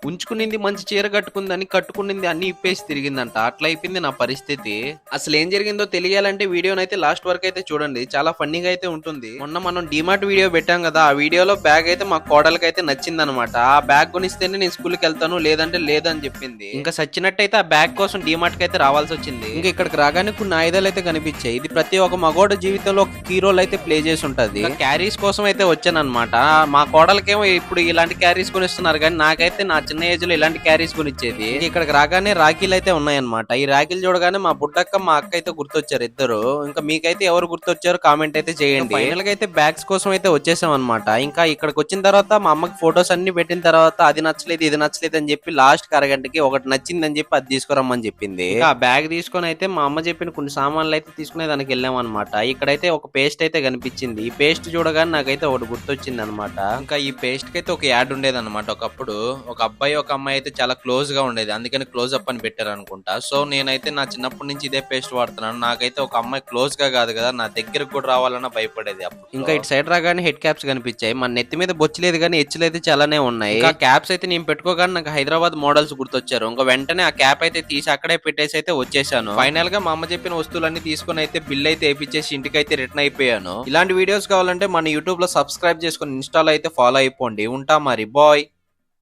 ఉంచుకునింది మంచి చీర కట్టుకుందని కట్టుకునింది అన్ని ఇప్పేసి తిరిగిందంట. అట్లా అయిపోయింది నా పరిస్థితి. అసలు ఏం జరిగిందో తెలియాలంటే వీడియోనైతే లాస్ట్ వరకు అయితే చూడండి. చాలా ఫన్నీగా అయితే ఉంటుంది. మొన్న మనం డీమార్ట్ వీడియో పెట్టాం కదా, ఆ వీడియోలో బ్యాగ్ అయితే మా కోడలకి అయితే నచ్చిందనమాట. ఆ బ్యాగ్ కొనిస్తేనే నేను స్కూల్కి వెళ్తాను లేదంటే లేదని చెప్పింది. ఇంకా సచ్చినట్టయితే ఆ బ్యాగ్ కోసం డీమార్ట్ కి అయితే రావాల్సి వచ్చింది. ఇంకా ఇక్కడికి రాగానే కొన్ని ఆయుధాలు అయితే కనిపించాయి. ఇది ప్రతి ఒక్క మగోడు జీవితంలో ఒక కీ రోల్ అయితే ప్లే చేసి ఉంటది. క్యారీస్ కోసం అయితే వచ్చానన్నమాట. మా కోడలకేమో ఇప్పుడు ఇలాంటి క్యారీస్ కొనిస్తున్నారు కానీ నాకైతే నా చిన్న ఏజ్ లో ఇలాంటి క్యారీస్ కొనిచ్చేది. ఇక్కడికి రాగానే రాఖీలు అయితే ఉన్నాయన్నమాట. ఈ రాఖీలు చూడగానే మా బుడ్డక్క మా అక్క అయితే గుర్తొచ్చారు ఇద్దరు. ఇంకా మీకైతే ఎవరు గుర్తొచ్చారో కామెంట్ అయితే చేయండి. ఫైనల్ గా అయితే బ్యాగ్స్ కోసం అయితే వచ్చేసాం అనమాట. ఇంకా ఇక్కడికి వచ్చిన తర్వాత మా అమ్మకి ఫొటోస్ అన్ని పెట్టిన తర్వాత అది నచ్చలేదు ఇది నచ్చలేదు అని చెప్పి లాస్ట్ అరగంటకి ఒకటి నచ్చింది అని చెప్పి అది తీసుకురమ్మని చెప్పింది. ఆ బ్యాగ్ తీసుకొని అయితే మా అమ్మ చెప్పిన కొన్ని సామాన్లు అయితే తీసుకునే దానికి వెళ్ళాం అనమాట. ఇక్కడైతే ఒక పేస్ట్ అయితే కనిపించింది. ఈ పేస్ట్ చూడగానే నాకైతే ఒకటి గుర్తొచ్చింది అనమాట. ఇంకా ఈ పేస్ట్ కి అయితే ఒక యాడ్ ఉండేది అనమాట. ఒకప్పుడు ఒక అబ్బాయి ఒక అమ్మాయి అయితే చాలా క్లోజ్ గా ఉండేది, అందుకని క్లోజ్ అప్ అని పెట్టారు అనుకుంటా. సో నేనైతే నా చిన్నప్పటి నుంచి ఇదే పేస్ట్ వాడుతున్నాను. నాకైతే ఒక అమ్మాయి క్లోజ్ గా కాదు కదా, నా దగ్గరకు కూడా రావాలన్నా భయపడేది అప్పుడు. ఇంకా ఇటు సైడ్ రాగానే హెడ్ క్యాప్స్ కనిపించాయి. మన నెత్తి మీద బొచ్చలేదు కానీ హెచ్చులు అయితే చాలానే ఉన్నాయి. ఇంకా క్యాప్స్ అయితే నేను పెట్టుకోగానే నాకు హైదరాబాద్ మోడల్స్ గుర్తొచ్చారు. ఇంకా వెంటనే ఆ క్యాప్ అయితే తీసి అక్కడే పెట్టేసి అయితే వచ్చేసాను. ఫైనల్ గా మా అమ్మ చెప్పిన వస్తువులన్నీ తీసుకుని అయితే బిల్ అయితే వేయించేసి ఇంటికి అయితే రిటర్న్ అయిపోయాను. ఇలాంటి వీడియోస్ కావాలంటే మన యూట్యూబ్ లో సబ్స్క్రైబ్ చేసుకుని ఇన్స్టాలో అయితే ఫాలో అయిపోండి. ఉంటా మరి, బాయ్.